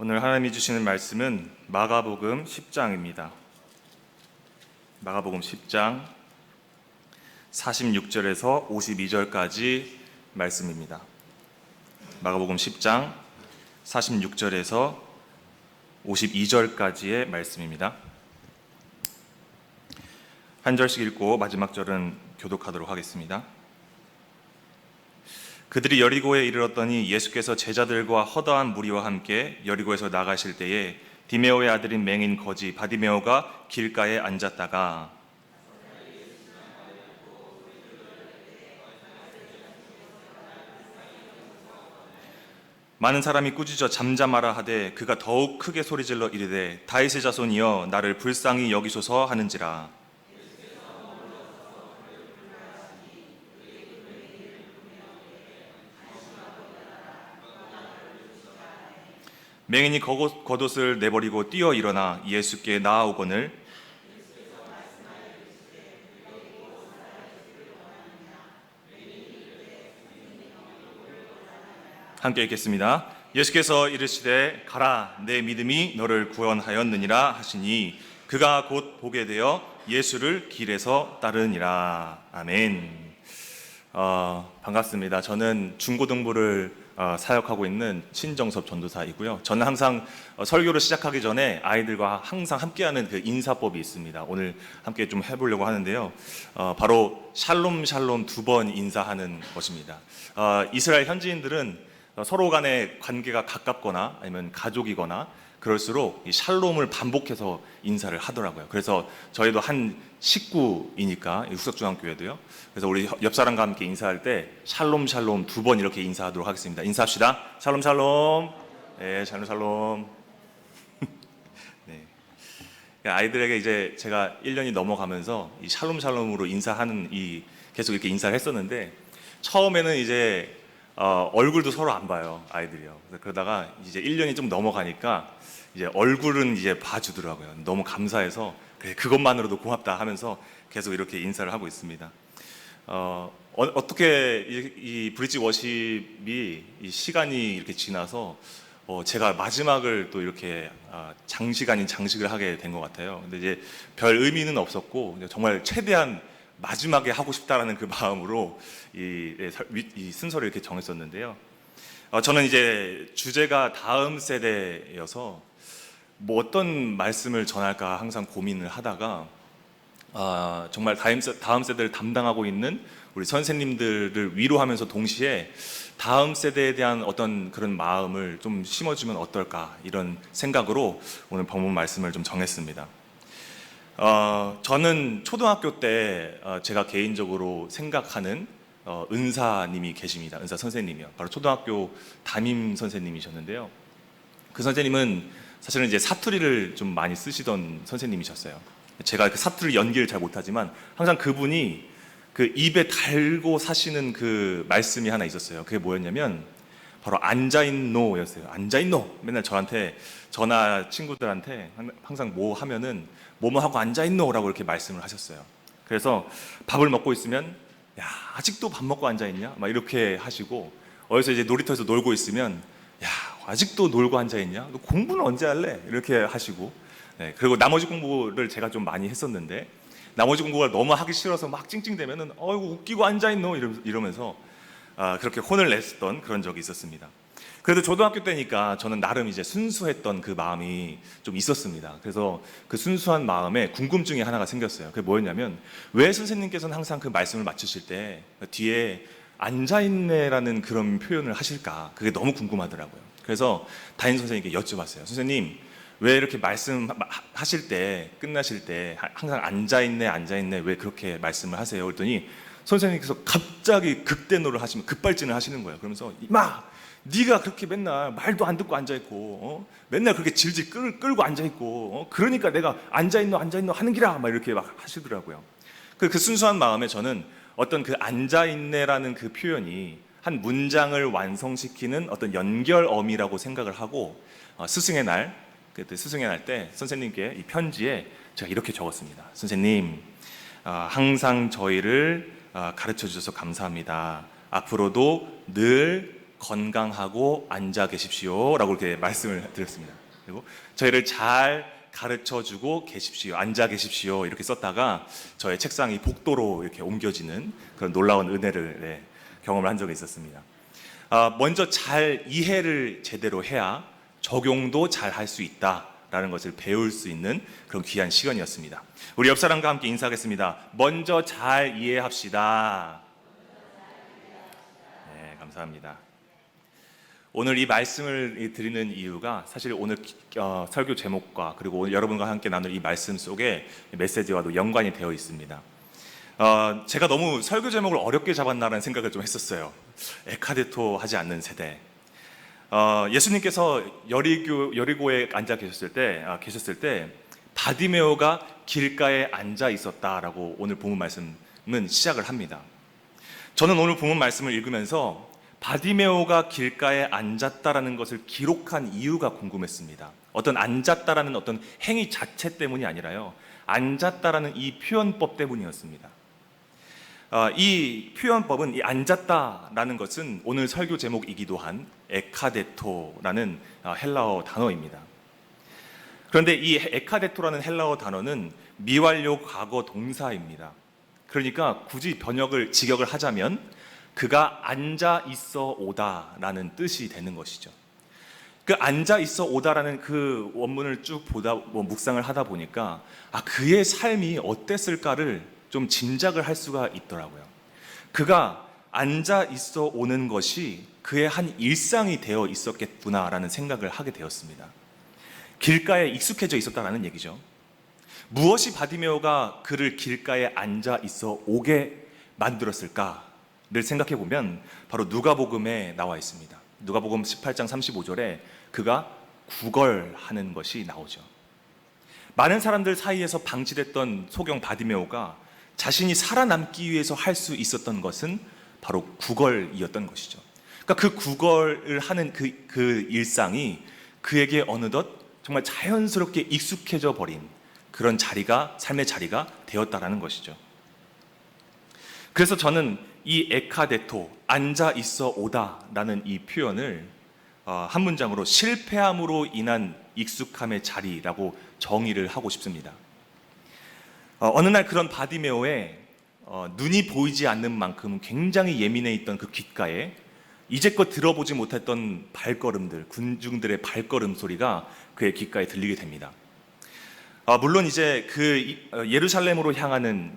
오늘 하나님이 주시는 말씀은 마가복음 10장입니다. 마가복음 10장 46절에서 52절까지 말씀입니다. 마가복음 10장 46절에서 52절까지의 말씀입니다. 한 절씩 읽고 마지막 절은 교독하도록 하겠습니다. 그들이 여리고에 이르렀더니 예수께서 제자들과 허다한 무리와 함께 여리고에서 나가실 때에 디메오의 아들인 맹인 거지 바디메오가 길가에 앉았다가 많은 사람이 꾸짖어 잠잠하라 하되 그가 더욱 크게 소리질러 이르되 다윗의 자손이여 나를 불쌍히 여기소서 하는지라. 맹인이 겉옷을 내버리고 뛰어 일어나 예수께 나아오거늘 함께 읽겠습니다. 예수께서 이르시되 가라 내 믿음이 너를 구원하였느니라 하시니 그가 곧 보게 되어 예수를 길에서 따르니라. 아멘. 반갑습니다. 저는 중고등부를 사역하고 있는 신정섭 전도사이고요. 저는 항상 설교를 시작하기 전에 아이들과 항상 함께하는 그 인사법이 있습니다. 오늘 함께 좀 해보려고 하는데요. 바로 샬롬 샬롬 2번 인사하는 것입니다. 이스라엘 현지인들은 서로 간의 관계가 가깝거나 아니면 가족이거나 그럴수록 이 샬롬을 반복해서 인사를 하더라고요. 그래서 저희도 한 식구이니까 후석중앙교회도요. 그래서 우리 옆 사람과 함께 인사할 때 샬롬 샬롬 2번 이렇게 인사하도록 하겠습니다. 인사합시다. 샬롬 샬롬. 네, 샬롬 샬롬. 네. 아이들에게 이제 제가 1년이 넘어가면서 이 샬롬 샬롬으로 인사하는 계속 이렇게 인사를 했었는데 처음에는 이제 얼굴도 서로 안 봐요, 아이들이요. 그러다가 이제 1년이 좀 넘어가니까 이제 얼굴은 이제 봐주더라고요. 너무 감사해서 그래, 그것만으로도 고맙다 하면서 계속 이렇게 인사를 하고 있습니다. 어떻게 이 브릿지 워십이 이 시간이 이렇게 지나서 제가 마지막을 또 이렇게 장식 아닌 장식을 하게 된 것 같아요. 근데 이제 별 의미는 없었고 정말 최대한 마지막에 하고 싶다라는 그 마음으로 이 순서를 이렇게 정했었는데요. 저는 이제 주제가 다음 세대여서 뭐 어떤 말씀을 전할까 항상 고민을 하다가 정말 다음 세대를 담당하고 있는 우리 선생님들을 위로하면서 동시에 다음 세대에 대한 어떤 그런 마음을 좀 심어주면 어떨까 이런 생각으로 오늘 본문 말씀을 좀 정했습니다. 저는 초등학교 때 제가 개인적으로 생각하는 은사님이 계십니다. 은사 선생님이요. 바로 초등학교 담임 선생님이셨는데요. 그 선생님은 사실은 이제 사투리를 좀 많이 쓰시던 선생님이셨어요. 제가 그 사투리 연기를 잘 못하지만 항상 그분이 그 입에 달고 사시는 그 말씀이 하나 있었어요. 그게 뭐였냐면 바로 앉아있노였어요. 앉아있노. 맨날 저나 친구들한테 항상 뭐 하면은 뭐뭐 하고 앉아있노라고 이렇게 말씀을 하셨어요. 그래서 밥을 먹고 있으면 야 아직도 밥 먹고 앉아있냐? 막 이렇게 하시고 어디서 이제 놀이터에서 놀고 있으면 야 아직도 놀고 앉아있냐? 너 공부는 언제 할래? 이렇게 하시고 네, 그리고 나머지 공부를 제가 좀 많이 했었는데 나머지 공부가 너무 하기 싫어서 막 찡찡대면은 어이구 웃기고 앉아있노 이러면서 그렇게 혼을 냈었던 그런 적이 있었습니다. 그래도 초등학교 때니까 저는 나름 이제 순수했던 그 마음이 좀 있었습니다. 그래서 그 순수한 마음에 궁금증이 하나가 생겼어요. 그게 뭐였냐면 왜 선생님께서는 항상 그 말씀을 마치실 때 뒤에 앉아있네라는 그런 표현을 하실까? 그게 너무 궁금하더라고요. 그래서 담임 선생님께 여쭤봤어요. 선생님 왜 이렇게 말씀하실 때 끝나실 때 항상 앉아있네 왜 그렇게 말씀을 하세요? 그랬더니 선생님께서 갑자기 극대노를 하시면 급발진을 하시는 거예요. 그러면서 임마 네가 그렇게 맨날 말도 안 듣고 앉아있고 맨날 그렇게 질질 끌고 앉아있고 그러니까 내가 앉아있노 하는 기라 막 이렇게 막 하시더라고요. 그 순수한 마음에 저는 어떤 그 앉아있네라는 그 표현이 한 문장을 완성시키는 어떤 연결어미라고 생각을 하고 스승의 날 그때 스승의 날 때 선생님께 이 편지에 제가 이렇게 적었습니다. 선생님 항상 저희를 가르쳐 주셔서 감사합니다. 앞으로도 늘 건강하고 앉아 계십시오 라고 이렇게 말씀을 드렸습니다. 그리고 저희를 잘 가르쳐주고 계십시오, 앉아 계십시오 이렇게 썼다가 저의 책상이 복도로 이렇게 옮겨지는 그런 놀라운 은혜를 경험을 한 적이 있었습니다. 먼저 잘 이해를 제대로 해야 적용도 잘 할 수 있다라는 것을 배울 수 있는 그런 귀한 시간이었습니다. 우리 옆 사람과 함께 인사하겠습니다. 먼저 잘 이해합시다. 네, 감사합니다. 오늘 이 말씀을 드리는 이유가 사실 오늘 설교 제목과 그리고 오늘 여러분과 함께 나눌 이 말씀 속에 메시지와도 연관이 되어 있습니다. 제가 너무 설교 제목을 어렵게 잡았나라는 생각을 좀 했었어요. 에카데토 하지 않는 세대. 예수님께서 여리고에 앉아 계셨을 때 바디메오가 길가에 앉아 있었다라고 오늘 본문 말씀은 시작을 합니다. 저는 오늘 본문 말씀을 읽으면서 바디메오가 길가에 앉았다라는 것을 기록한 이유가 궁금했습니다. 어떤 앉았다라는 어떤 행위 자체 때문이 아니라요, 앉았다라는 이 표현법 때문이었습니다. 이 표현법은, 이 앉았다라는 것은 오늘 설교 제목이기도 한 에카데토라는 헬라어 단어입니다. 그런데 이 에카데토라는 헬라어 단어는 미완료 과거 동사입니다. 그러니까 굳이 직역을 하자면 그가 앉아 있어 오다라는 뜻이 되는 것이죠. 그 앉아 있어 오다라는 그 원문을 쭉 묵상을 하다 보니까 그의 삶이 어땠을까를 좀 짐작을 할 수가 있더라고요. 그가 앉아 있어 오는 것이 그의 한 일상이 되어 있었겠구나라는 생각을 하게 되었습니다. 길가에 익숙해져 있었다라는 얘기죠. 무엇이 바디메오가 그를 길가에 앉아 있어 오게 만들었을까를 생각해 보면 바로 누가복음에 나와 있습니다. 누가복음 18장 35절에 그가 구걸하는 것이 나오죠. 많은 사람들 사이에서 방치됐던 소경 바디메오가 자신이 살아남기 위해서 할 수 있었던 것은 바로 구걸이었던 것이죠. 그러니까 그 구걸을 하는 그 일상이 그에게 어느덧 정말 자연스럽게 익숙해져 버린 그런 삶의 자리가 되었다라는 것이죠. 그래서 저는 이 에카데토, 앉아 있어 오다라는 이 표현을 한 문장으로 실패함으로 인한 익숙함의 자리라고 정의를 하고 싶습니다. 어느 날 그런 바디메오의 눈이 보이지 않는 만큼 굉장히 예민해 있던 그 귓가에 이제껏 들어보지 못했던 발걸음들, 군중들의 발걸음 소리가 그의 귓가에 들리게 됩니다. 물론 이제 그 예루살렘으로 향하는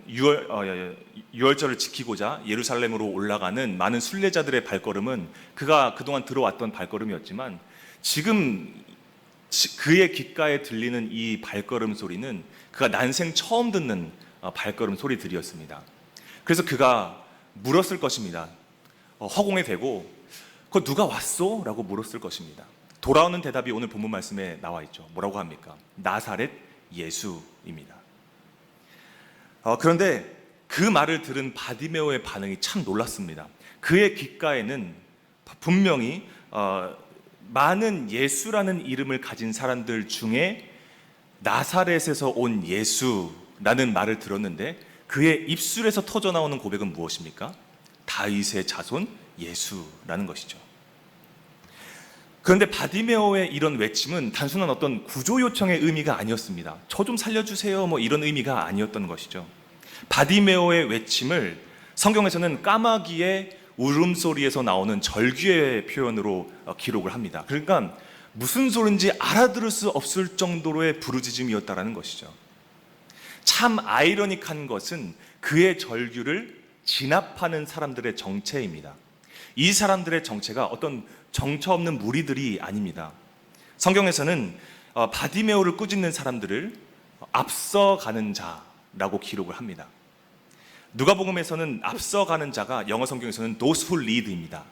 유월절을 지키고자 예루살렘으로 올라가는 많은 순례자들의 발걸음은 그가 그동안 들어왔던 발걸음이었지만 지금 그의 귓가에 들리는 이 발걸음 소리는 그가 난생 처음 듣는 발걸음 소리들이었습니다. 그래서 그가 물었을 것입니다. 허공에 대고 그거 누가 왔어? 라고 물었을 것입니다. 돌아오는 대답이 오늘 본문 말씀에 나와 있죠. 뭐라고 합니까? 나사렛 예수입니다. 그런데 그 말을 들은 바디메오의 반응이 참 놀랐습니다. 그의 귓가에는 분명히 많은 예수라는 이름을 가진 사람들 중에 나사렛에서 온 예수라는 말을 들었는데 그의 입술에서 터져나오는 고백은 무엇입니까? 다윗의 자손 예수라는 것이죠. 그런데 바디메오의 이런 외침은 단순한 어떤 구조 요청의 의미가 아니었습니다. 저 좀 살려주세요 이런 의미가 아니었던 것이죠. 바디메오의 외침을 성경에서는 까마귀의 울음소리에서 나오는 절규의 표현으로 기록을 합니다. 그러니까 무슨 소리인지 알아들을 수 없을 정도로의 부르짖음이었다라는 것이죠. 참 아이러니한 것은 그의 절규를 진압하는 사람들의 정체입니다. 이 사람들의 정체가 어떤 정처 없는 무리들이 아닙니다. 성경에서는 바디메오를 꾸짖는 사람들을 앞서가는 자라고 기록을 합니다. 누가복음에서는 앞서가는 자가 영어 성경에서는 those who lead입니다.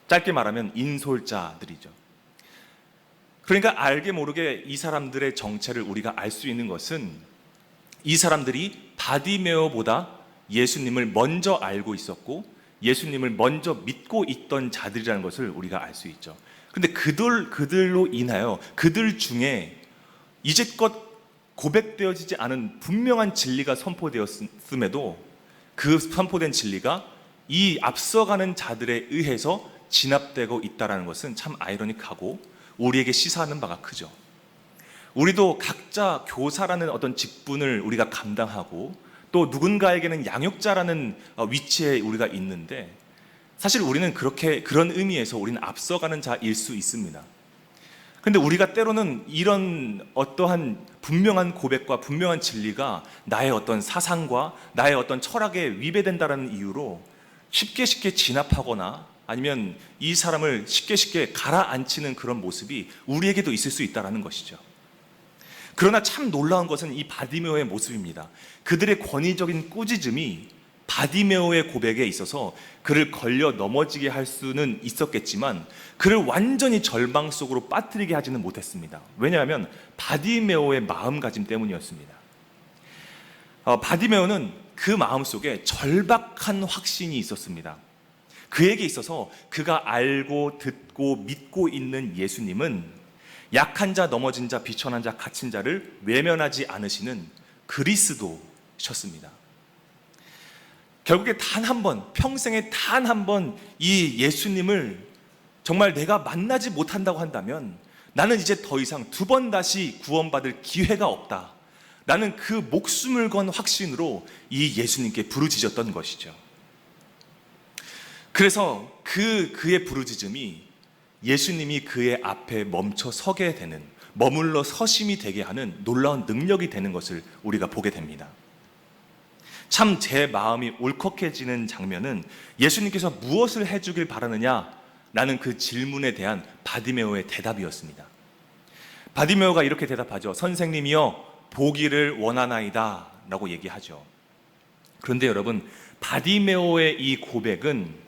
짧게 말하면 인솔자들이죠. 그러니까 알게 모르게 이 사람들의 정체를 우리가 알 수 있는 것은 이 사람들이 바디메오보다 예수님을 먼저 알고 있었고 예수님을 먼저 믿고 있던 자들이라는 것을 우리가 알 수 있죠. 그런데 그들로 인하여 그들 중에 이제껏 고백되어지지 않은 분명한 진리가 선포되었음에도 그 선포된 진리가 이 앞서가는 자들에 의해서 진압되고 있다는 것은 참 아이러니하고 우리에게 시사하는 바가 크죠. 우리도 각자 교사라는 어떤 직분을 우리가 감당하고 또 누군가에게는 양육자라는 위치에 우리가 있는데, 사실 우리는 그런 의미에서 우리는 앞서가는 자일 수 있습니다. 근데 우리가 때로는 이런 어떠한 분명한 고백과 분명한 진리가 나의 어떤 사상과 나의 어떤 철학에 위배된다는 이유로 쉽게 진압하거나 아니면 이 사람을 쉽게 가라앉히는 그런 모습이 우리에게도 있을 수 있다는 것이죠. 그러나 참 놀라운 것은 이 바디메오의 모습입니다. 그들의 권위적인 꾸짖음이 바디메오의 고백에 있어서 그를 걸려 넘어지게 할 수는 있었겠지만 그를 완전히 절망 속으로 빠뜨리게 하지는 못했습니다. 왜냐하면 바디메오의 마음가짐 때문이었습니다. 바디메오는 그 마음속에 절박한 확신이 있었습니다. 그에게 있어서 그가 알고 듣고 믿고 있는 예수님은 약한 자, 넘어진 자, 비천한 자, 갇힌 자를 외면하지 않으시는 그리스도셨습니다. 결국에 단 한 번, 평생에 단 한 번 이 예수님을 정말 내가 만나지 못한다고 한다면 나는 이제 더 이상 두 번 다시 구원받을 기회가 없다 라는 그 목숨을 건 확신으로 이 예수님께 부르짖었던 것이죠. 그래서 그의 부르짖음이 예수님이 그의 앞에 멈춰 서게 되는, 머물러 서심이 되게 하는 놀라운 능력이 되는 것을 우리가 보게 됩니다. 참 제 마음이 울컥해지는 장면은 예수님께서 무엇을 해주길 바라느냐라는 그 질문에 대한 바디메오의 대답이었습니다. 바디메오가 이렇게 대답하죠. 선생님이여, 보기를 원하나이다 라고 얘기하죠. 그런데 여러분, 바디메오의 이 고백은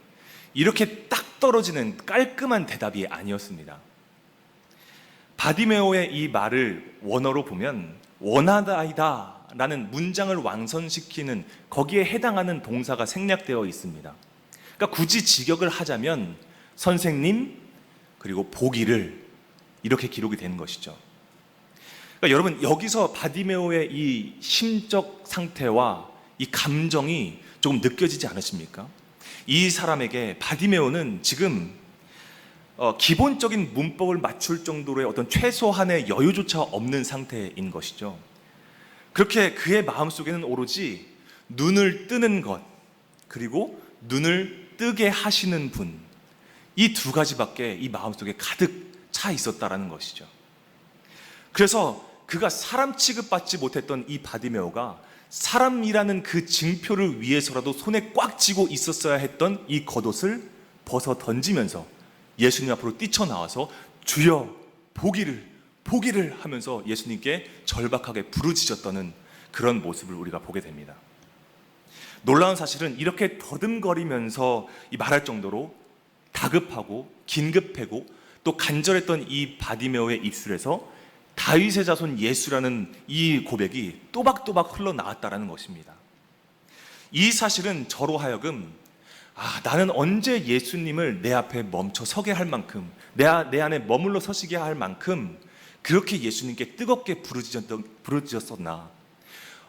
이렇게 딱 떨어지는 깔끔한 대답이 아니었습니다. 바디메오의 이 말을 원어로 보면 원하나이다 라는 문장을 완성시키는 거기에 해당하는 동사가 생략되어 있습니다. 그러니까 굳이 직역을 하자면 선생님 그리고 보기를 이렇게 기록이 되는 것이죠. 그러니까 여러분, 여기서 바디메오의 이 심적 상태와 이 감정이 조금 느껴지지 않으십니까? 이 사람에게 바디메오는 지금 기본적인 문법을 맞출 정도로의 어떤 최소한의 여유조차 없는 상태인 것이죠. 그렇게 그의 마음속에는 오로지 눈을 뜨는 것, 그리고 눈을 뜨게 하시는 분, 이 두 가지밖에 이 마음속에 가득 차 있었다라는 것이죠. 그래서 그가 사람 취급받지 못했던 이 바디메오가 사람이라는 그 징표를 위해서라도 손에 꽉 쥐고 있었어야 했던 이 겉옷을 벗어 던지면서 예수님 앞으로 뛰쳐나와서 주여 보기를 하면서 예수님께 절박하게 부르짖었다는 그런 모습을 우리가 보게 됩니다. 놀라운 사실은 이렇게 더듬거리면서 말할 정도로 다급하고 긴급하고 또 간절했던 이 바디메오의 입술에서 다윗의 자손 예수라는 이 고백이 또박또박 흘러나왔다는 것입니다. 이 사실은 저로 하여금 나는 언제 예수님을 내 앞에 멈춰 서게 할 만큼, 내 안에 머물러 서시게 할 만큼 그렇게 예수님께 뜨겁게 부르짖었었나,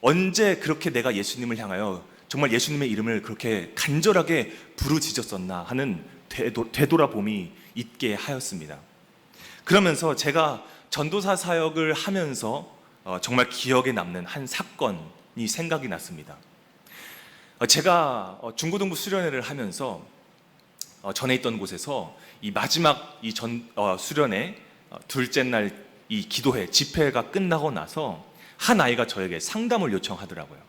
언제 그렇게 내가 예수님을 향하여 정말 예수님의 이름을 그렇게 간절하게 부르짖었었나 하는 되돌아봄이 있게 하였습니다. 그러면서 제가 전도사 사역을 하면서 정말 기억에 남는 한 사건이 생각이 났습니다. 제가 중고등부 수련회를 하면서 전에 있던 곳에서 이 마지막 수련회 둘째 날 이 기도회 집회가 끝나고 나서 한 아이가 저에게 상담을 요청하더라고요.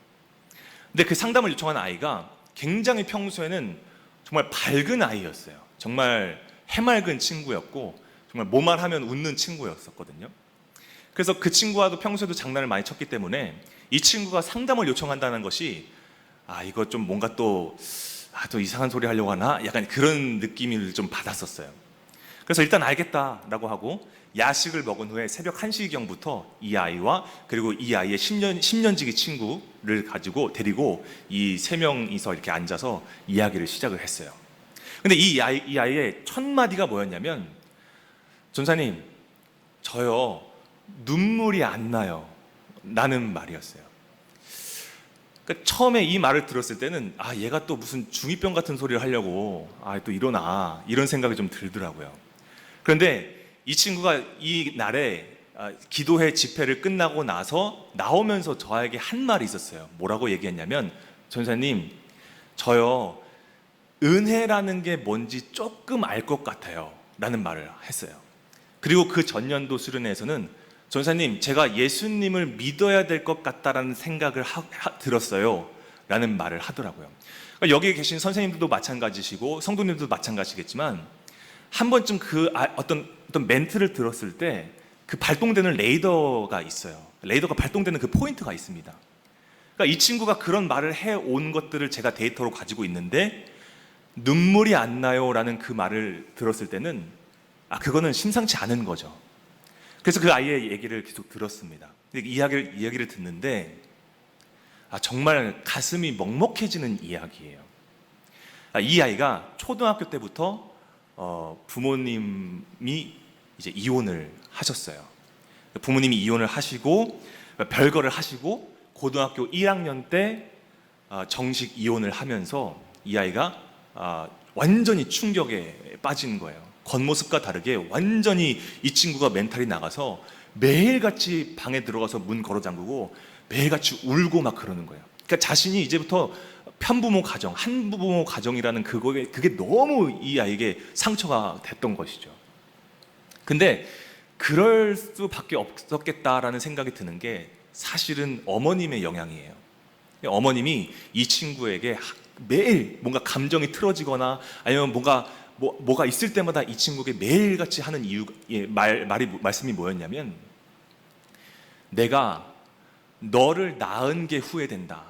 근데 그 상담을 요청한 아이가 굉장히 평소에는 정말 밝은 아이였어요. 정말 해맑은 친구였고 정말 뭐만 하면 웃는 친구였었거든요. 그래서 그 친구와도 평소에도 장난을 많이 쳤기 때문에 이 친구가 상담을 요청한다는 것이 이거 좀 뭔가 또 이상한 소리 하려고 하나? 약간 그런 느낌을 좀 받았었어요. 그래서 일단 알겠다라고 하고 야식을 먹은 후에 새벽 1시경부터 이 아이와 그리고 이 아이의 10년지기 친구를 데리고 이 세 명이서 이렇게 앉아서 이야기를 시작을 했어요. 근데 이 아이의 첫 마디가 뭐였냐면, 전사님, 저요 눈물이 안 나요 라는 말이었어요. 그러니까 처음에 이 말을 들었을 때는 얘가 또 무슨 중2병 같은 소리를 하려고 또 이러나 이런 생각이 좀 들더라고요. 그런데 이 친구가 이 날에 기도회 집회를 끝나고 나서 나오면서 저에게 한 말이 있었어요. 뭐라고 얘기했냐면, 전사님, 저요 은혜라는 게 뭔지 조금 알 것 같아요 라는 말을 했어요. 그리고 그 전년도 수련회에서는, 전사님, 제가 예수님을 믿어야 될 것 같다라는 생각을 들었어요 라는 말을 하더라고요. 그러니까 여기 계신 선생님들도 마찬가지시고 성도님들도 마찬가지겠지만, 한 번쯤 어떤 멘트를 들었을 때 그 발동되는 레이더가 있어요. 레이더가 발동되는 그 포인트가 있습니다. 그러니까 이 친구가 그런 말을 해온 것들을 제가 데이터로 가지고 있는데, 눈물이 안 나요 라는 그 말을 들었을 때는 그거는 심상치 않은 거죠. 그래서 그 아이의 얘기를 계속 들었습니다. 이야기를 듣는데 정말 가슴이 먹먹해지는 이야기예요. 이 아이가 초등학교 때부터 부모님이 이제 이혼을 하셨어요. 부모님이 이혼을 하시고 별거를 하시고 고등학교 1학년 때 정식 이혼을 하면서 이 아이가 완전히 충격에 빠진 거예요. 겉모습과 다르게 완전히 이 친구가 멘탈이 나가서 매일같이 방에 들어가서 문 걸어 잠그고 매일같이 울고 막 그러는 거예요. 그러니까 자신이 이제부터 편부모 가정, 한부모 가정이라는 그게 너무 이 아이에게 상처가 됐던 것이죠. 근데 그럴 수밖에 없었겠다라는 생각이 드는 게 사실은 어머님의 영향이에요. 어머님이 이 친구에게 매일 뭔가 감정이 틀어지거나 아니면 뭐가 있을 때마다 이 친구에게 매일같이 하는 말씀이 뭐였냐면, 내가 너를 낳은 게 후회된다.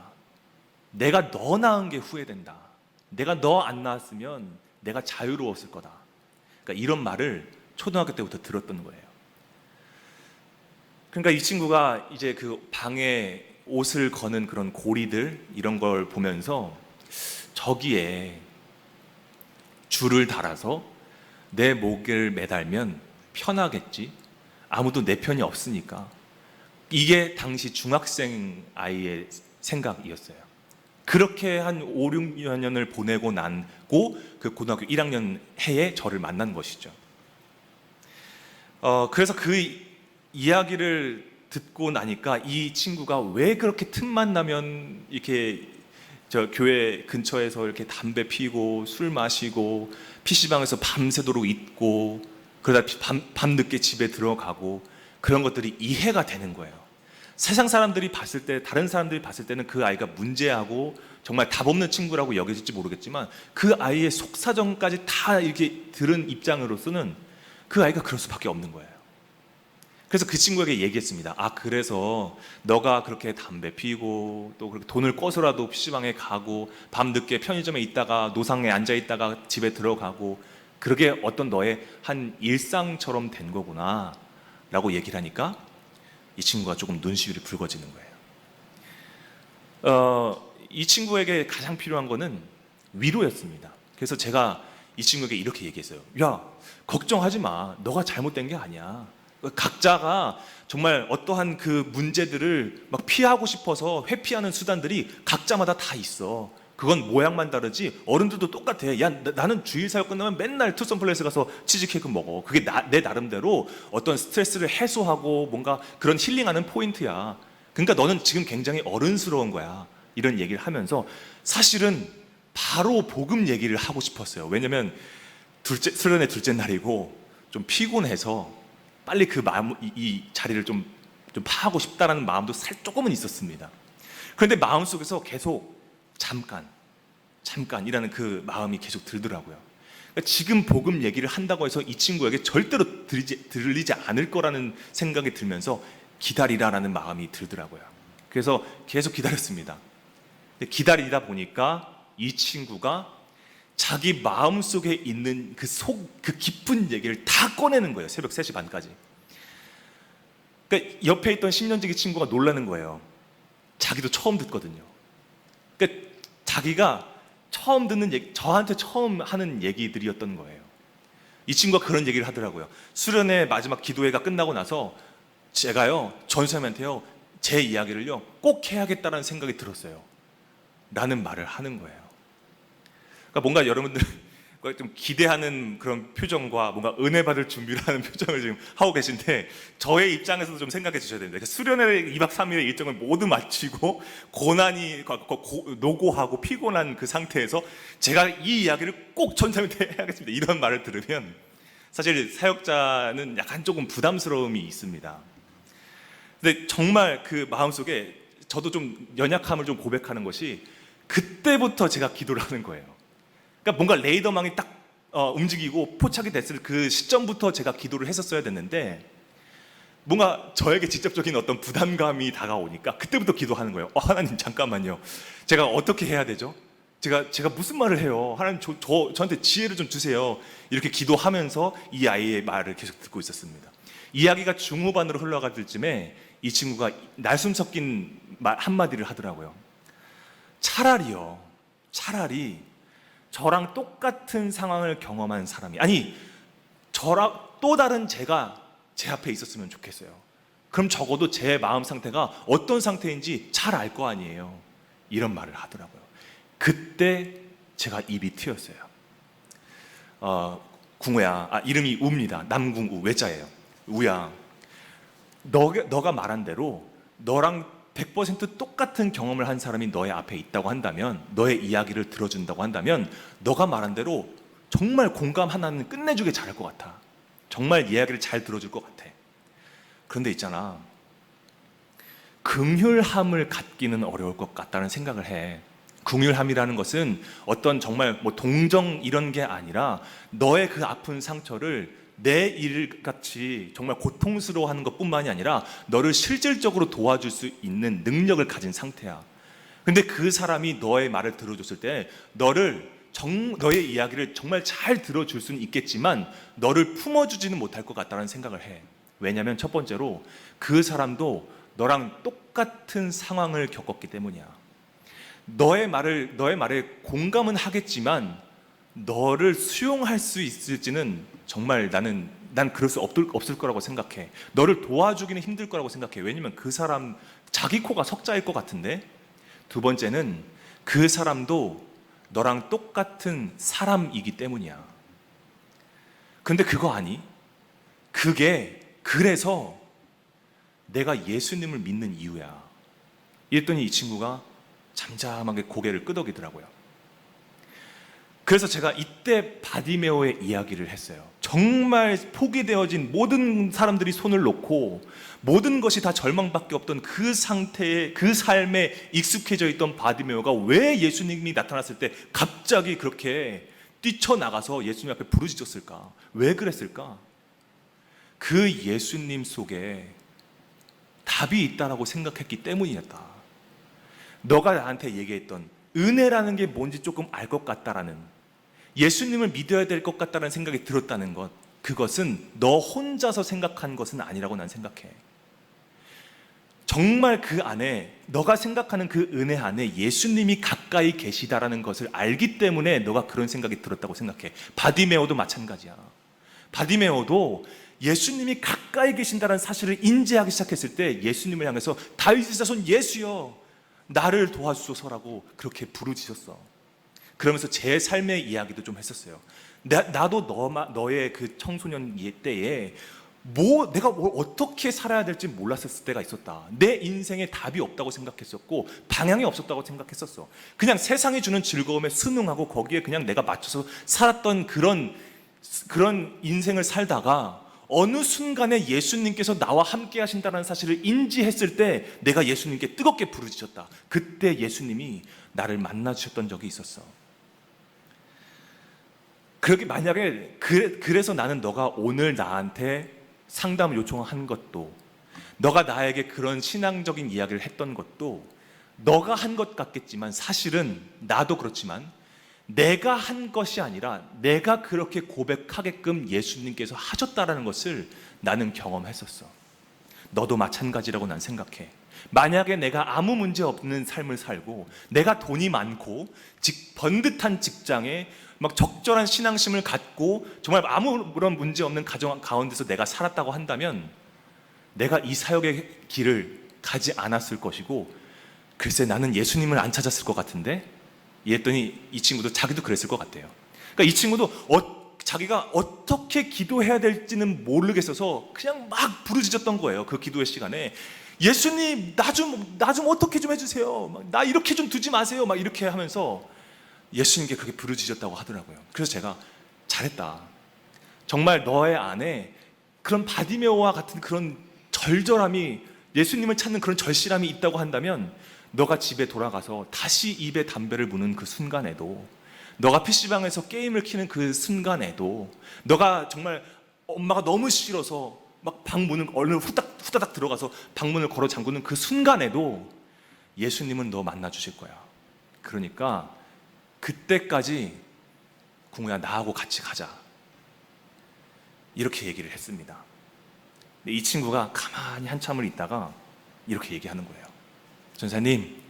내가 너 낳은 게 후회된다. 내가 너 안 낳았으면 내가 자유로웠을 거다. 그러니까 이런 말을 초등학교 때부터 들었던 거예요. 그러니까 이 친구가 이제 그 방에 옷을 거는 그런 고리들 이런 걸 보면서 저기에 줄을 달아서 내 목을 매달면 편하겠지. 아무도 내 편이 없으니까. 이게 당시 중학생 아이의 생각이었어요. 그렇게 한 5, 6년을 보내고 난고 그 고등학교 1학년 해에 저를 만난 것이죠. 그래서 그 이야기를 듣고 나니까 이 친구가 왜 그렇게 틈만 나면 이렇게 저 교회 근처에서 이렇게 담배 피고 술 마시고 PC방에서 밤새도록 있고 그러다 밤늦게 집에 들어가고 그런 것들이 이해가 되는 거예요. 세상 사람들이 봤을 때, 다른 사람들이 봤을 때는 그 아이가 문제하고 정말 답 없는 친구라고 여겨질지 모르겠지만 그 아이의 속사정까지 다 이렇게 들은 입장으로서는 그 아이가 그럴 수밖에 없는 거예요. 그래서 그 친구에게 얘기했습니다. 그래서 너가 그렇게 담배 피고 또 그렇게 돈을 꿔서라도 PC방에 가고 밤늦게 편의점에 있다가 노상에 앉아 있다가 집에 들어가고 그러게 어떤 너의 한 일상처럼 된 거구나 라고 얘기를 하니까 이 친구가 조금 눈시울이 붉어지는 거예요. 이 친구에게 가장 필요한 거는 위로였습니다. 그래서 제가 이 친구에게 이렇게 얘기했어요. 야, 걱정하지 마. 너가 잘못된 게 아니야. 각자가 정말 어떠한 그 문제들을 막 피하고 싶어서 회피하는 수단들이 각자마다 다 있어. 그건 모양만 다르지 어른들도 똑같아. 야, 나는 주일 사역 끝나면 맨날 투썸 플레이스 가서 치즈케이크 먹어. 그게 내 나름대로 어떤 스트레스를 해소하고 뭔가 그런 힐링하는 포인트야. 그러니까 너는 지금 굉장히 어른스러운 거야. 이런 얘기를 하면서 사실은 바로 복음 얘기를 하고 싶었어요. 왜냐면 수련회 둘째 날이고 좀 피곤해서 빨리 그 마음, 이 자리를 좀 파하고 싶다라는 마음도 조금은 있었습니다. 그런데 마음속에서 계속 잠깐이라는 그 마음이 계속 들더라고요. 그러니까 지금 복음 얘기를 한다고 해서 이 친구에게 절대로 들리지 않을 거라는 생각이 들면서 기다리라라는 마음이 들더라고요. 그래서 계속 기다렸습니다. 근데 기다리다 보니까 이 친구가 자기 마음속에 있는 그 깊은 얘기를 다 꺼내는 거예요. 새벽 3시 반까지. 그러니까 옆에 있던 10년지기 친구가 놀라는 거예요. 자기도 처음 듣거든요. 그러니까 자기가 처음 듣는 얘기, 저한테 처음 하는 얘기들이었던 거예요. 이 친구가 그런 얘기를 하더라고요. 수련회 마지막 기도회가 끝나고 나서 제가요 전사님한테요 제 이야기를요 꼭 해야겠다는 생각이 들었어요. 라는 말을 하는 거예요. 그러니까 뭔가 여러분들 좀 기대하는 그런 표정과 뭔가 은혜 받을 준비를 하는 표정을 지금 하고 계신데, 저의 입장에서도 좀 생각해 주셔야 됩니다. 수련회 2박 3일의 일정을 모두 마치고 고난이 노고하고 피곤한 그 상태에서 제가 이 이야기를 꼭 전사님한테 해야겠습니다, 이런 말을 들으면 사실 사역자는 약간 조금 부담스러움이 있습니다. 근데 정말 그 마음속에 저도 좀 연약함을 좀 고백하는 것이, 그때부터 제가 기도를 하는 거예요. 그러니까 뭔가 레이더망이 딱 움직이고 포착이 됐을 그 시점부터 제가 기도를 했었어야 됐는데, 뭔가 저에게 직접적인 어떤 부담감이 다가오니까 그때부터 기도하는 거예요. 하나님 잠깐만요, 제가 어떻게 해야 되죠? 제가 무슨 말을 해요? 하나님 저한테 지혜를 좀 주세요. 이렇게 기도하면서 이 아이의 말을 계속 듣고 있었습니다. 이야기가 중후반으로 흘러가들 쯤에 이 친구가 날숨 섞인 말 한마디를 하더라고요. 차라리 저랑 똑같은 상황을 경험한 사람이, 아니 저랑 또 다른 제가 제 앞에 있었으면 좋겠어요. 그럼 적어도 제 마음 상태가 어떤 상태인지 잘 알 거 아니에요. 이런 말을 하더라고요. 그때 제가 입이 트였어요. 궁우야, 이름이 우입니다. 남궁우, 외자예요. 우야, 너가 말한 대로 너랑 100% 똑같은 경험을 한 사람이 너의 앞에 있다고 한다면, 너의 이야기를 들어준다고 한다면, 너가 말한 대로 정말 공감 하나는 끝내주게 잘할 것 같아. 정말 이야기를 잘 들어줄 것 같아. 그런데 있잖아, 긍휼함을 갖기는 어려울 것 같다는 생각을 해. 긍휼함이라는 것은 어떤 정말 뭐 동정 이런 게 아니라, 너의 그 아픈 상처를 내 일같이 정말 고통스러워하는 것뿐만이 아니라 너를 실질적으로 도와줄 수 있는 능력을 가진 상태야. 근데 그 사람이 너의 말을 들어줬을 때 너의 이야기를 정말 잘 들어줄 수는 있겠지만 너를 품어주지는 못할 것 같다는 생각을 해. 왜냐하면 첫 번째로 그 사람도 너랑 똑같은 상황을 겪었기 때문이야. 너의 말에 공감은 하겠지만 너를 수용할 수 있을지는 정말 난 그럴 수 없을 거라고 생각해. 너를 도와주기는 힘들 거라고 생각해. 왜냐면 그 사람 자기 코가 석자일 것 같은데. 두 번째는 그 사람도 너랑 똑같은 사람이기 때문이야. 근데 그거 아니? 그래서 내가 예수님을 믿는 이유야. 이랬더니 이 친구가 잠잠하게 고개를 끄덕이더라고요. 그래서 제가 이때 바디메오의 이야기를 했어요. 정말 포기되어진 모든 사람들이 손을 놓고 모든 것이 다 절망밖에 없던 그 상태에, 그 삶에 익숙해져 있던 바디메오가 왜 예수님이 나타났을 때 갑자기 그렇게 뛰쳐나가서 예수님 앞에 부르짖었을까? 왜 그랬을까? 그 예수님 속에 답이 있다라고 생각했기 때문이었다. 너가 나한테 얘기했던 은혜라는 게 뭔지 조금 알 것 같다라는, 예수님을 믿어야 될 것 같다는 생각이 들었다는 것, 그것은 너 혼자서 생각한 것은 아니라고 난 생각해. 정말 그 안에, 너가 생각하는 그 은혜 안에 예수님이 가까이 계시다라는 것을 알기 때문에 너가 그런 생각이 들었다고 생각해. 바디메오도 마찬가지야. 바디메오도 예수님이 가까이 계신다는 사실을 인지하기 시작했을 때 예수님을 향해서 다윗의 자손 예수여 나를 도와주소서라고 그렇게 부르짖었어. 그러면서 제 삶의 이야기도 좀 했었어요. 나도 너의 그 청소년 때에 내가 뭘 어떻게 살아야 될지 몰랐을 때가 있었다. 내 인생에 답이 없다고 생각했었고 방향이 없었다고 생각했었어. 그냥 세상이 주는 즐거움에 순응하고 거기에 그냥 내가 맞춰서 살았던 그런 인생을 살다가 어느 순간에 예수님께서 나와 함께 하신다는 사실을 인지했을 때 내가 예수님께 뜨겁게 부르짖었다. 그때 예수님이 나를 만나 주셨던 적이 있었어. 그렇게 만약에 그래서 나는 너가 오늘 나한테 상담을 요청한 것도, 너가 나에게 그런 신앙적인 이야기를 했던 것도 너가 한 것 같겠지만 사실은 나도 그렇지만 내가 한 것이 아니라 내가 그렇게 고백하게끔 예수님께서 하셨다라는 것을 나는 경험했었어. 너도 마찬가지라고 난 생각해. 만약에 내가 아무 문제 없는 삶을 살고 내가 돈이 많고 번듯한 직장에 막 적절한 신앙심을 갖고 정말 아무런 문제 없는 가정 가운데서 내가 살았다고 한다면 내가 이 사역의 길을 가지 않았을 것이고 글쎄 나는 예수님을 안 찾았을 것 같은데? 이랬더니 이 친구도 자기도 그랬을 것 같대요. 그러니까 이 친구도 자기가 어떻게 기도해야 될지는 모르겠어서 그냥 막 부르짖었던 거예요. 그 기도의 시간에 예수님 나 좀 어떻게 좀 해주세요. 나 이렇게 좀 두지 마세요. 막 이렇게 하면서 예수님께 그렇게 부르짖었다고 하더라고요. 그래서 제가 잘했다. 정말 너의 안에 그런 바디메오와 같은 그런 절절함이, 예수님을 찾는 그런 절실함이 있다고 한다면 너가 집에 돌아가서 다시 입에 담배를 무는 그 순간에도, 너가 PC방에서 게임을 켜는 그 순간에도, 너가 정말 엄마가 너무 싫어서 막 방문을 얼른 후다닥 들어가서 방문을 걸어 잠그는 그 순간에도 예수님은 너 만나 주실 거야. 그러니까 그때까지 궁우야 나하고 같이 가자, 이렇게 얘기를 했습니다. 근데 이 친구가 가만히 한참을 있다가 이렇게 얘기하는 거예요. 전사님,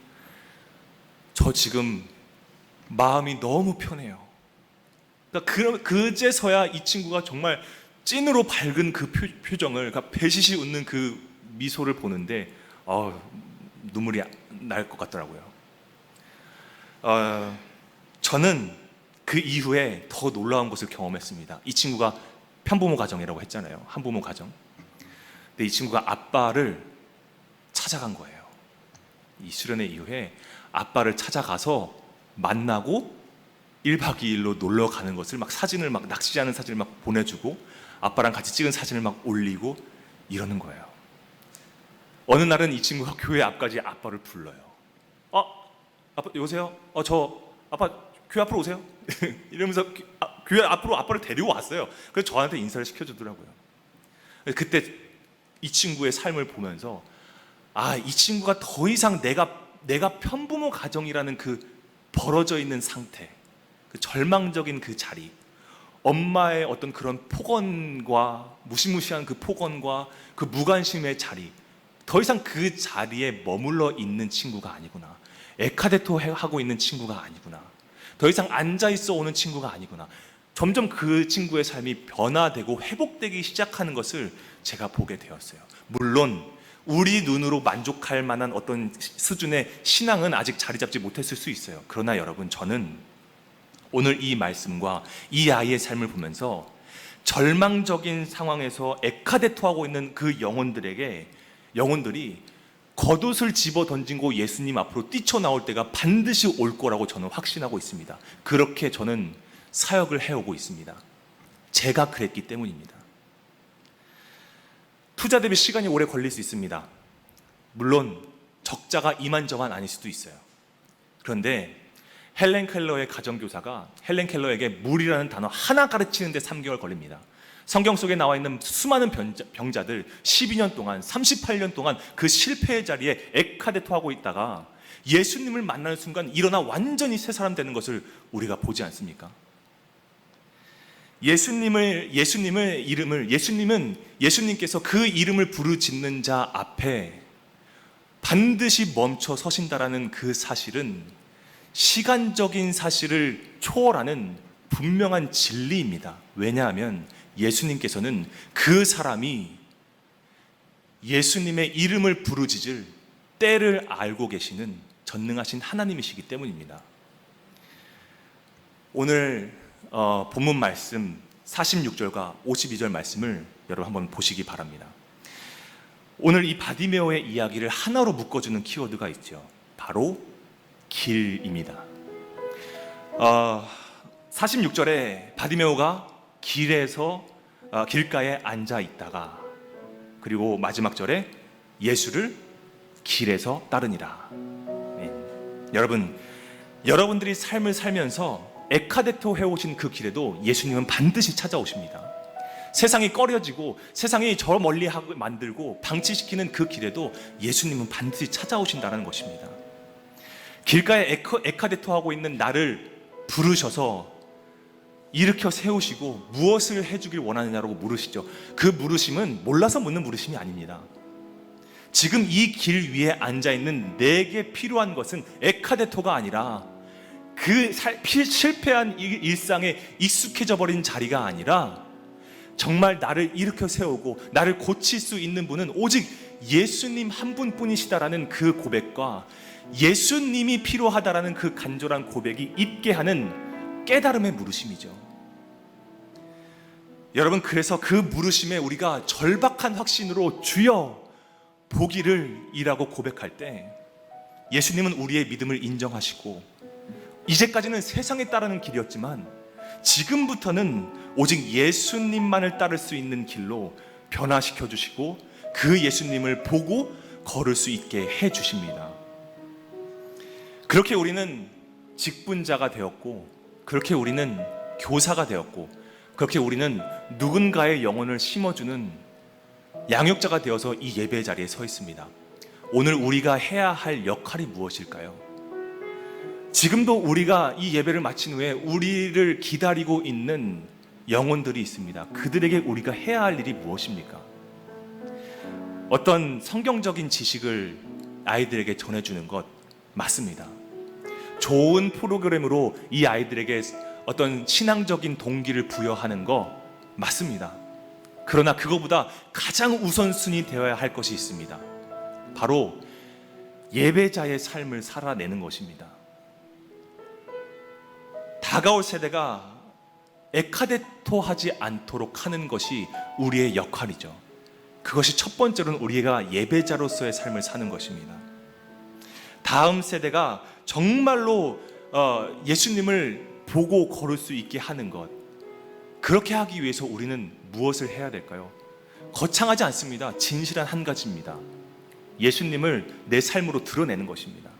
저 지금 마음이 너무 편해요. 그러니까 그제서야 이 친구가 정말 찐으로 밝은 그 표정을, 그러니까 배시시 웃는 그 미소를 보는데 눈물이 날 것 같더라고요. 저는 그 이후에 더 놀라운 것을 경험했습니다. 이 친구가 편부모 가정이라고 했잖아요. 한부모 가정. 근데 이 친구가 아빠를 찾아간 거예요. 이 수련회 이후에 아빠를 찾아가서 만나고 1박 2일로 놀러 가는 것을 막 사진을 막 낚시하는 사진을 막 보내주고 아빠랑 같이 찍은 사진을 막 올리고 이러는 거예요. 어느 날은 이 친구가 교회 앞까지 아빠를 불러요. 아빠 여보세요? 아빠 교회 앞으로 오세요. 이러면서 교회 앞으로 아빠를 데리고 왔어요. 그래서 저한테 인사를 시켜주더라고요. 그때 이 친구의 삶을 보면서 이 친구가 더 이상 내가 편부모 가정이라는 그 벌어져 있는 상태, 그 절망적인 그 자리, 엄마의 어떤 그런 폭언과 무시무시한 그 폭언과 그 무관심의 자리, 더 이상 그 자리에 머물러 있는 친구가 아니구나. 에카데토 하고 있는 친구가 아니구나. 더 이상 앉아있어 오는 친구가 아니구나. 점점 그 친구의 삶이 변화되고 회복되기 시작하는 것을 제가 보게 되었어요. 물론 우리 눈으로 만족할 만한 어떤 수준의 신앙은 아직 자리 잡지 못했을 수 있어요. 그러나 여러분, 저는 오늘 이 말씀과 이 아이의 삶을 보면서 절망적인 상황에서 에카데토하고 있는 그 영혼들이 겉옷을 집어 던지고 예수님 앞으로 뛰쳐나올 때가 반드시 올 거라고 저는 확신하고 있습니다. 그렇게 저는 사역을 해오고 있습니다. 제가 그랬기 때문입니다. 투자 대비 시간이 오래 걸릴 수 있습니다. 물론 적자가 이만저만 아닐 수도 있어요. 그런데 헬렌 켈러의 가정교사가 헬렌 켈러에게 물이라는 단어 하나 가르치는데 3개월 걸립니다. 성경 속에 나와 있는 수많은 병자들 12년 동안 38년 동안 그 실패의 자리에 에카데토하고 있다가 예수님을 만나는 순간 일어나 완전히 새 사람 되는 것을 우리가 보지 않습니까? 예수님께서 그 이름을 부르짖는 자 앞에 반드시 멈춰 서신다라는 그 사실은 시간적인 사실을 초월하는 분명한 진리입니다. 왜냐하면 예수님께서는 그 사람이 예수님의 이름을 부르짖을 때를 알고 계시는 전능하신 하나님이시기 때문입니다. 오늘 본문 말씀 46절과 52절 말씀을 여러분 한번 보시기 바랍니다. 오늘 이 바디메오의 이야기를 하나로 묶어주는 키워드가 있죠. 바로 길입니다. 46절에 바디메오가 길가에 앉아 있다가, 그리고 마지막 절에 예수를 길에서 따르니라. 여러분들이 삶을 살면서 에카데토 해오신 그 길에도 예수님은 반드시 찾아오십니다. 세상이 꺼려지고 세상이 저 멀리 하고 만들고 방치시키는 그 길에도 예수님은 반드시 찾아오신다는 것입니다. 길가에 에카데토 하고 있는 나를 부르셔서 일으켜 세우시고 무엇을 해주길 원하느냐고 물으시죠. 그 물으심은 몰라서 묻는 물으심이 아닙니다. 지금 이 길 위에 앉아있는 내게 필요한 것은 에카데토가 아니라 그 실패한 일상에 익숙해져 버린 자리가 아니라 정말 나를 일으켜 세우고 나를 고칠 수 있는 분은 오직 예수님 한 분뿐이시다라는 그 고백과 예수님이 필요하다라는 그 간절한 고백이 있게 하는 깨달음의 물으심이죠. 여러분, 그래서 그 물으심에 우리가 절박한 확신으로 주여 보기를 이라고 고백할 때 예수님은 우리의 믿음을 인정하시고, 이제까지는 세상에 따르는 길이었지만 지금부터는 오직 예수님만을 따를 수 있는 길로 변화시켜 주시고 그 예수님을 보고 걸을 수 있게 해 주십니다. 그렇게 우리는 직분자가 되었고, 그렇게 우리는 교사가 되었고, 그렇게 우리는 누군가의 영혼을 심어주는 양육자가 되어서 이 예배 자리에 서 있습니다. 오늘 우리가 해야 할 역할이 무엇일까요? 지금도 우리가 이 예배를 마친 후에 우리를 기다리고 있는 영혼들이 있습니다. 그들에게 우리가 해야 할 일이 무엇입니까? 어떤 성경적인 지식을 아이들에게 전해주는 것 맞습니다. 좋은 프로그램으로 이 아이들에게 어떤 신앙적인 동기를 부여하는 거 맞습니다. 그러나 그거보다 가장 우선순위 되어야 할 것이 있습니다. 바로 예배자의 삶을 살아내는 것입니다. 다가올 세대가 에카데토하지 않도록 하는 것이 우리의 역할이죠. 그것이 첫 번째로는 우리가 예배자로서의 삶을 사는 것입니다. 다음 세대가 정말로 예수님을 보고 걸을 수 있게 하는 것, 그렇게 하기 위해서 우리는 무엇을 해야 될까요? 거창하지 않습니다. 진실한 한 가지입니다. 예수님을 내 삶으로 드러내는 것입니다.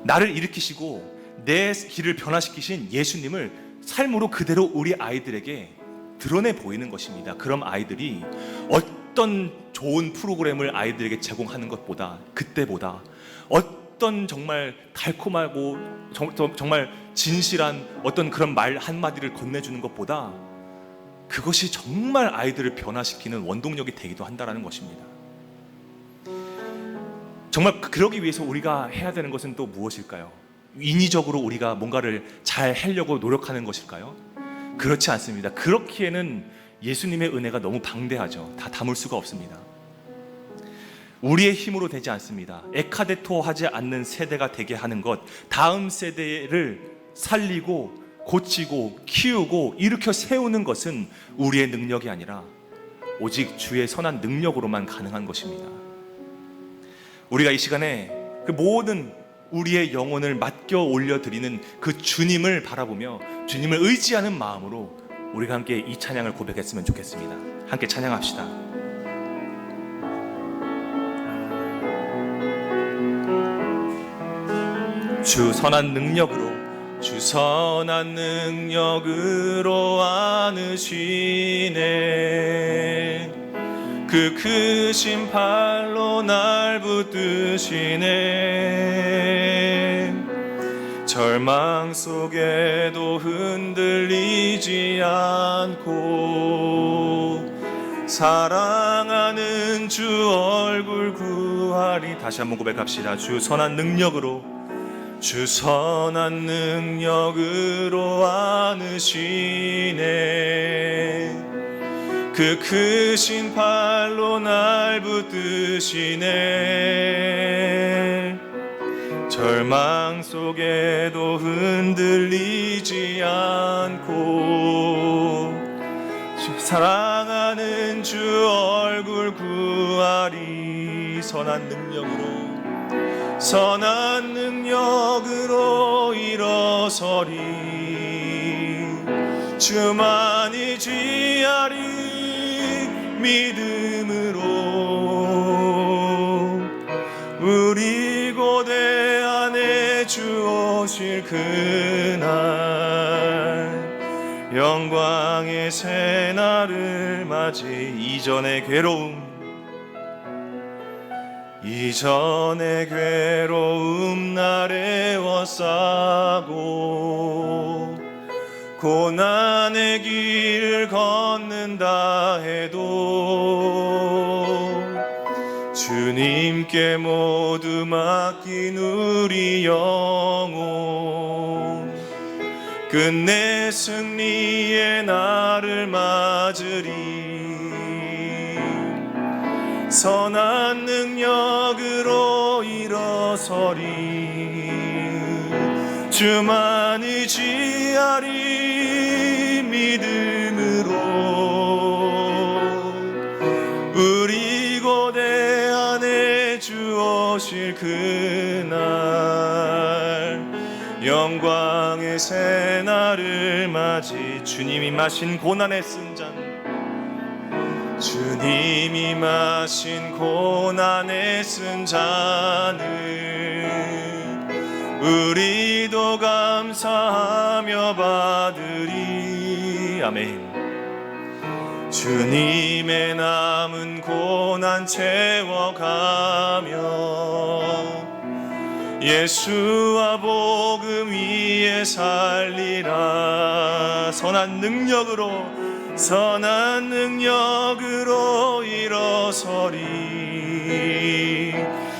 나를 일으키시고 내 길을 변화시키신 예수님을 삶으로 그대로 우리 아이들에게 드러내 보이는 것입니다. 그럼 아이들이 어떤 좋은 프로그램을 아이들에게 제공하는 것보다, 그때보다 어떤 정말 달콤하고 정말 진실한 어떤 그런 말 한마디를 건네주는 것보다 그것이 정말 아이들을 변화시키는 원동력이 되기도 한다는 것입니다. 정말 그러기 위해서 우리가 해야 되는 것은 또 무엇일까요? 인위적으로 우리가 뭔가를 잘 하려고 노력하는 것일까요? 그렇지 않습니다. 그렇기에는 예수님의 은혜가 너무 방대하죠. 다 담을 수가 없습니다. 우리의 힘으로 되지 않습니다. 에카데토 하지 않는 세대가 되게 하는 것, 다음 세대를 살리고 고치고 키우고 일으켜 세우는 것은 우리의 능력이 아니라 오직 주의 선한 능력으로만 가능한 것입니다. 우리가 이 시간에 그 모든 우리의 영혼을 맡겨 올려드리는 그 주님을 바라보며 주님을 의지하는 마음으로 우리가 함께 이 찬양을 고백했으면 좋겠습니다. 함께 찬양합시다. 주 선한 능력으로, 주 선한 능력으로 안으시네. 그 크신 팔로 날 붙드시네. 절망 속에도 흔들리지 않고 사랑하는 주 얼굴 구하리. 다시 한번 고백합시다. 주 선한 능력으로, 주 선한 능력으로 안으시네. 그 크신 팔로 날 붙드시네. 절망 속에도 흔들리지 않고 사랑하는 주 얼굴 구하리. 선한 능력으로, 선한 능력으로 일어서리. 주만이 지하리. 믿음으로 우리 고대 안에 주 오실 그날 영광의 새날을 맞이. 이전의 괴로움 날에 워싸고 고난의 길을 걷는다 해도 주님께 모두 맡긴 우리 영혼, 끝내 승리의 날을 맞으리. 선한 능력으로 일어서리. 주만 의지하리. 믿음으로 우리 고대 안에 주 오실 그날 영광의 새날을 맞이. 주님이 마신 고난의 쓴 잔, 주님이 마신 고난의 쓴 잔을 우리도 감사하며 받으리. 아멘. 주님의 남은 고난 채워가며 예수와 복음 위에 살리라. 선한 능력으로 일어서리.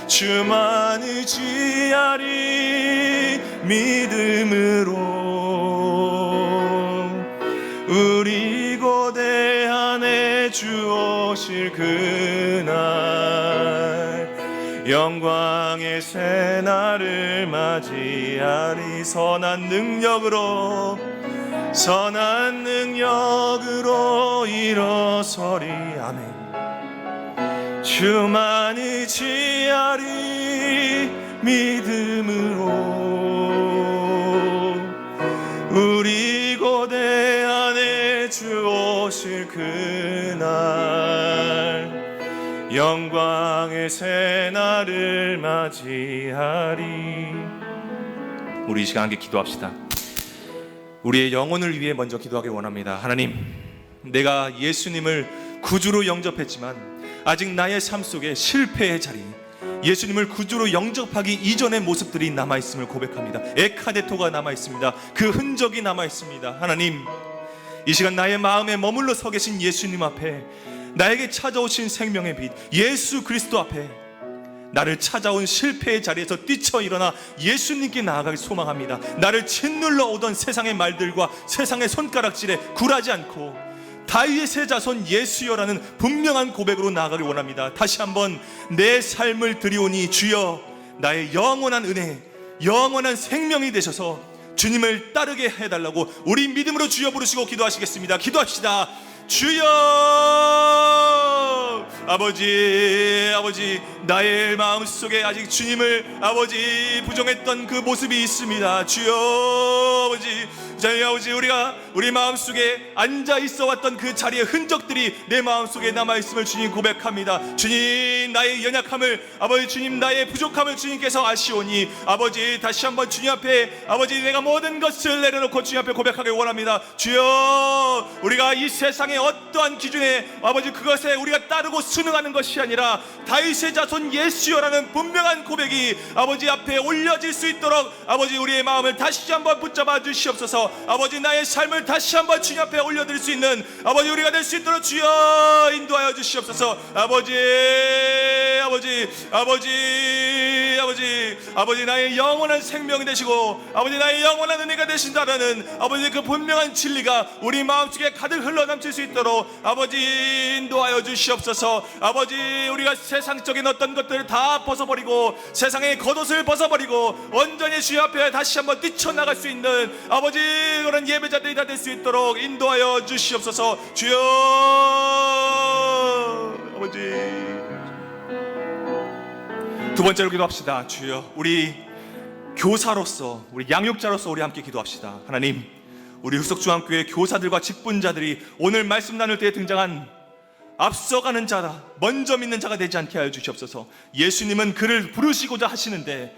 주만 의지하리. 믿음으로 우리 고대 안에 주 오실 그날 영광의 새날을 맞이하리. 선한 능력으로 일어서리. 아멘. 주만 의지하리. 믿음으로 우리 고대 안에 주 오실 그날 영광의 새날을 맞이하리. 우리 이 시간 함께 기도합시다. 우리의 영혼을 위해 먼저 기도하길 원합니다. 하나님, 내가 예수님을 구주로 영접했지만 아직 나의 삶 속에 실패의 자리, 예수님을 구주로 영접하기 이전의 모습들이 남아있음을 고백합니다. 에카데토가 남아있습니다. 그 흔적이 남아있습니다. 하나님, 이 시간 나의 마음에 머물러 서 계신 예수님 앞에, 나에게 찾아오신 생명의 빛 예수 그리스도 앞에 나를 찾아온 실패의 자리에서 뛰쳐 일어나 예수님께 나아가길 소망합니다. 나를 짓눌러 오던 세상의 말들과 세상의 손가락질에 굴하지 않고 다윗의 자손 예수여라는 분명한 고백으로 나아가길 원합니다. 다시 한번 내 삶을 드리오니 주여, 나의 영원한 은혜, 영원한 생명이 되셔서 주님을 따르게 해달라고 우리 믿음으로 주여 부르시고 기도하시겠습니다. 기도합시다. 주여, 아버지, 나의 마음속에 아직 주님을 아버지 부정했던 그 모습이 있습니다. 주여, 아버지, 우리 마음속에 앉아 있어 왔던 그 자리의 흔적들이 내 마음속에 남아있음을 주님 고백합니다. 주님, 나의 연약함을, 아버지 주님, 나의 부족함을 주님께서 아시오니 아버지, 다시 한번 주님 앞에 아버지 내가 모든 것을 내려놓고 주님 앞에 고백하길 원합니다. 주여, 우리가 이 세상의 어떠한 기준에 아버지 그것에 우리가 따르고 순응하는 것이 아니라 다윗의 자손 예수여라는 분명한 고백이 아버지 앞에 올려질 수 있도록 아버지 우리의 마음을 다시 한번 붙잡아 주시옵소서. 아버지, 나의 삶을 다시 한번 주님 앞에 올려드릴 수 있는 아버지 우리가 될 수 있도록 주여 인도하여 주시옵소서. 아버지, 나의 영원한 생명이 되시고 아버지 나의 영원한 은혜가 되신다라는 아버지 그 분명한 진리가 우리 마음속에 가득 흘러넘칠 수 있도록 아버지 인도하여 주시옵소서. 아버지, 우리가 세상적인 어떤 것들을 다 벗어버리고 세상의 겉옷을 벗어버리고 온전히 주님 앞에 다시 한번 뛰쳐나갈 수 있는 아버지 그런 예배자들이 다 될 수 있도록 인도하여 주시옵소서. 주여, 아버지. 두 번째로 기도합시다. 주여, 우리 교사로서, 우리 양육자로서 우리 함께 기도합시다. 하나님, 우리 흑석중앙교회 교사들과 직분자들이 오늘 말씀 나눌 때에 등장한 앞서가는 자라, 먼저 믿는 자가 되지 않게 하여 주시옵소서. 예수님은 그를 부르시고자 하시는데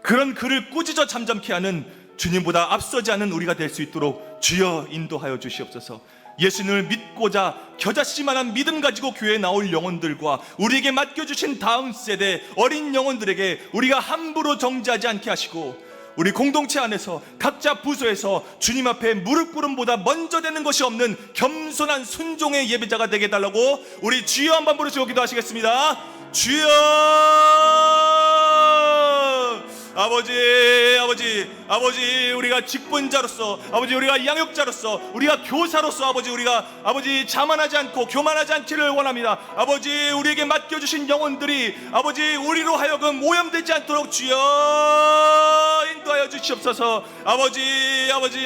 그런 그를 꾸짖어 잠잠케 하는 주님보다 앞서지 않은 우리가 될 수 있도록 주여 인도하여 주시옵소서. 예수님을 믿고자 겨자씨만한 믿음 가지고 교회에 나올 영혼들과 우리에게 맡겨주신 다음 세대 어린 영혼들에게 우리가 함부로 정죄하지 않게 하시고 우리 공동체 안에서 각자 부서에서 주님 앞에 무릎 꿇음보다 먼저 되는 것이 없는 겸손한 순종의 예배자가 되게 해달라고 우리 주여 한번 부르시고 기도하시겠습니다. 주여, 아버지 우리가 직분자로서, 아버지 우리가 양육자로서, 우리가 교사로서 우리가 자만하지 않고 교만하지 않기를 원합니다. 아버지 우리에게 맡겨주신 영혼들이 우리로 하여금 오염되지 않도록 주여 인도하여 주시옵소서. 아버지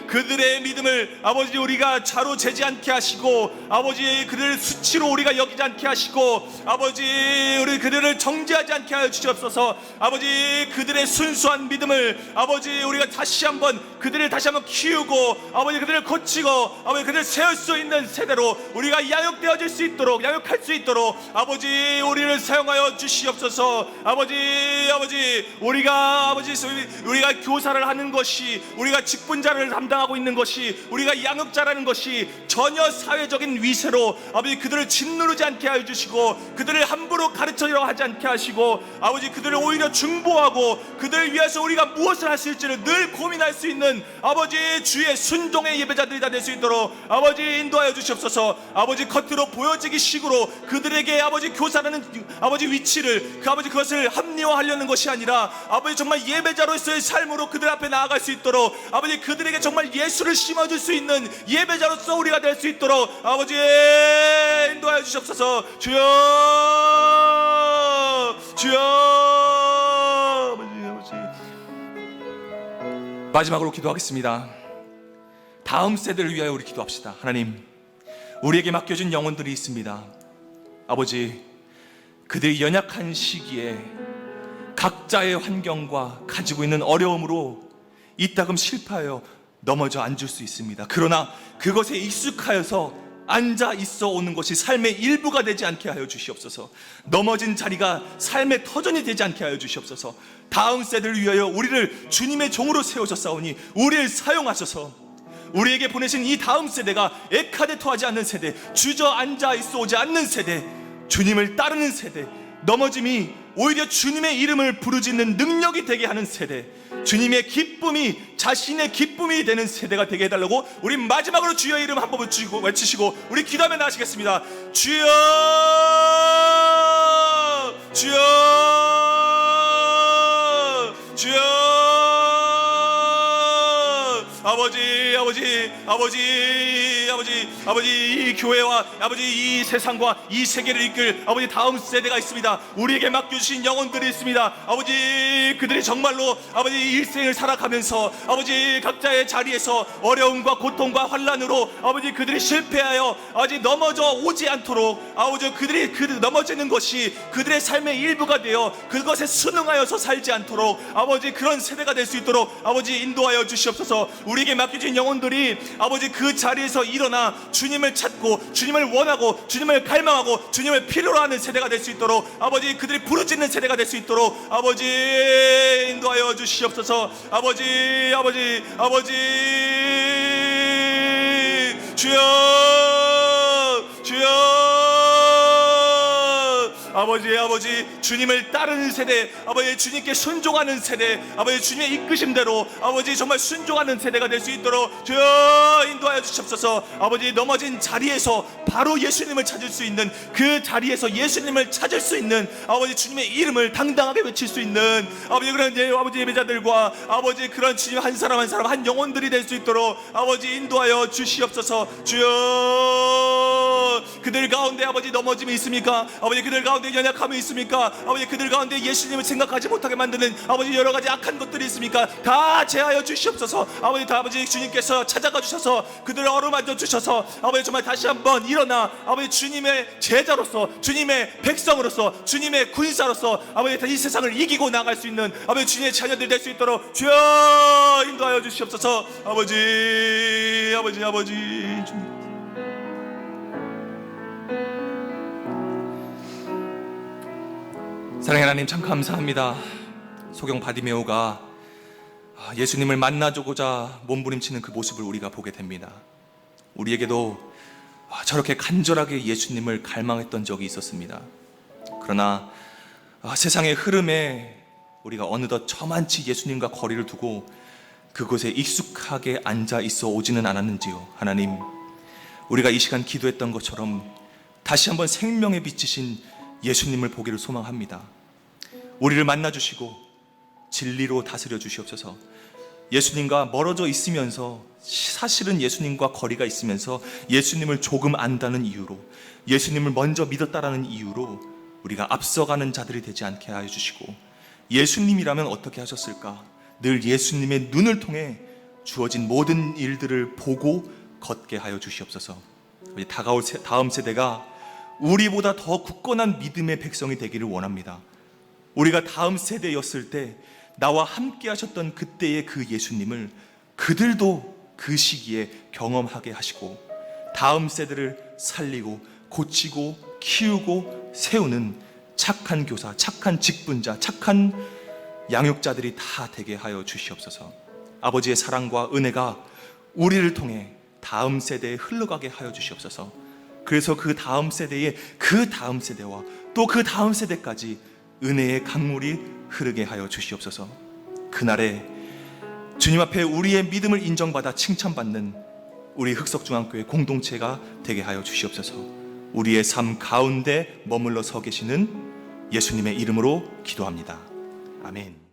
그들의 믿음을 우리가 자로 재지 않게 하시고, 그들을 수치로 우리가 여기지 않게 하시고, 우리 그들을 정죄하지 않게 하여 주시옵소서. 그들의 순수한 믿음을 우리가 다시 한번 키우고 그들을 고치고 그들을 세울 수 있는 세대로 우리가 양육되어질 수 있도록, 양육할 수 있도록 우리를 사용하여 주시옵소서. 우리가 교사를 하는 것이, 우리가 직분자를 담당하고 있는 것이, 우리가 양육자라는 것이 전혀 사회적인 위세로 그들을 짓누르지 않게 하여 주시고, 그들을 함부로 가르쳐려고 하지 않게 하시고, 그들을 오히려 중보하고 그들을 위해서 우리가 무엇을 할 수 있을지를 늘 고민할 수 있는 주의 순종의 예배자들이 다 될 수 있도록 인도하여 주시옵소서. 겉으로 보여지기 식으로 그들에게 교사라는 위치를 그것을 합리화하려는 것이 아니라 정말 예배자로서의 삶으로 그들 앞에 나아갈 수 있도록 그들에게 정말 예수를 심어줄 수 있는 예배자로서 우리가 될 수 있도록 인도하여 주시옵소서. 주여 마지막으로 기도하겠습니다. 다음 세대를 위하여 우리 기도합시다. 하나님, 우리에게 맡겨진 영혼들이 있습니다. 그들이 연약한 시기에 각자의 환경과 가지고 있는 어려움으로 이따금 실패하여 넘어져 앉을 수 있습니다. 그러나 그것에 익숙하여서 앉아 있어 오는 것이 삶의 일부가 되지 않게 하여 주시옵소서. 넘어진 자리가 삶의 터전이 되지 않게 하여 주시옵소서. 다음 세대를 위하여 우리를 주님의 종으로 세우셨사오니 우리를 사용하셔서 우리에게 보내신 이 다음 세대가 에카데토하지 않는 세대, 주저앉아 있어 오지 않는 세대, 주님을 따르는 세대, 넘어짐이 오히려 주님의 이름을 부르짖는 능력이 되게 하는 세대, 주님의 기쁨이 자신의 기쁨이 되는 세대가 되게 해달라고 우리 마지막으로 주여 이름 한 번 외치시고 우리 기도하며 나가시겠습니다. 주여, 주여, 주여. 아버지 이 교회와 이 세상과 이 세계를 이끌 다음 세대가 있습니다. 우리에게 맡겨주신 영혼들이 있습니다. 그들이 정말로 일생을 살아가면서 각자의 자리에서 어려움과 고통과 환난으로 그들이 실패하여 넘어져 오지 않도록 그들이 넘어지는 것이 그들의 삶의 일부가 되어 그것에 순응하여서 살지 않도록 그런 세대가 될 수 있도록 인도하여 주시옵소서. 우리에게 맡겨진 영혼들이 그 자리에서 일어나 주님을 찾고 주님을 원하고 주님을 갈망하고 주님을 필요로 하는 세대가 될 수 있도록 그들이 부르짖는 세대가 될 수 있도록 인도하여 주시옵소서. 주여, 주여. 주님을 따르는 세대, 주님께 순종하는 세대, 주님의 이끄심대로 정말 순종하는 세대가 될 수 있도록 주여 인도하여 주시옵소서. 넘어진 자리에서 바로 예수님을 찾을 수 있는, 그 자리에서 예수님을 찾을 수 있는 주님의 이름을 당당하게 외칠 수 있는 그런 예배자들과 그런 주님 한 사람 한 사람 한 영혼들이 될 수 있도록 인도하여 주시옵소서. 주여, 그들 가운데 넘어짐이 있습니까? 그들 가운데 연약함이 있습니까? 그들 가운데 예수님을 생각하지 못하게 만드는 여러 가지 악한 것들이 있습니까? 다 제하여 주시옵소서. 주님께서 찾아가 주셔서 그들을 어루만져 주셔서 정말 다시 한번 일어나 주님의 제자로서, 주님의 백성으로서, 주님의 군사로서 이 세상을 이기고 나갈 수 있는 주님의 자녀들 될 수 있도록 주여 인도하여 주시옵소서. 주님. 사랑의 하나님, 참 감사합니다. 소경 바디메오가 예수님을 만나주고자 몸부림치는 그 모습을 우리가 보게 됩니다. 우리에게도 저렇게 간절하게 예수님을 갈망했던 적이 있었습니다. 그러나 세상의 흐름에 우리가 어느덧 저만치 예수님과 거리를 두고 그곳에 익숙하게 앉아 있어 오지는 않았는지요. 하나님, 우리가 이 시간 기도했던 것처럼 다시 한번 생명의 빛이신 예수님을 보기를 소망합니다. 우리를 만나주시고 진리로 다스려 주시옵소서. 예수님과 멀어져 있으면서, 사실은 예수님과 거리가 있으면서 예수님을 조금 안다는 이유로, 예수님을 먼저 믿었다라는 이유로 우리가 앞서가는 자들이 되지 않게 하여 주시고, 예수님이라면 어떻게 하셨을까? 늘 예수님의 눈을 통해 주어진 모든 일들을 보고 걷게 하여 주시옵소서. 우리 다가올 다음 세대가 우리보다 더 굳건한 믿음의 백성이 되기를 원합니다. 우리가 다음 세대였을 때 나와 함께 하셨던 그때의 그 예수님을 그들도 그 시기에 경험하게 하시고, 다음 세대를 살리고 고치고 키우고 세우는 착한 교사, 착한 직분자, 착한 양육자들이 다 되게 하여 주시옵소서. 아버지의 사랑과 은혜가 우리를 통해 다음 세대에 흘러가게 하여 주시옵소서. 그래서 그 다음 세대의 그 다음 세대와 또 그 다음 세대까지 은혜의 강물이 흐르게 하여 주시옵소서. 그날에 주님 앞에 우리의 믿음을 인정받아 칭찬받는 우리 흑석중앙교회 공동체가 되게 하여 주시옵소서. 우리의 삶 가운데 머물러 서 계시는 예수님의 이름으로 기도합니다. 아멘.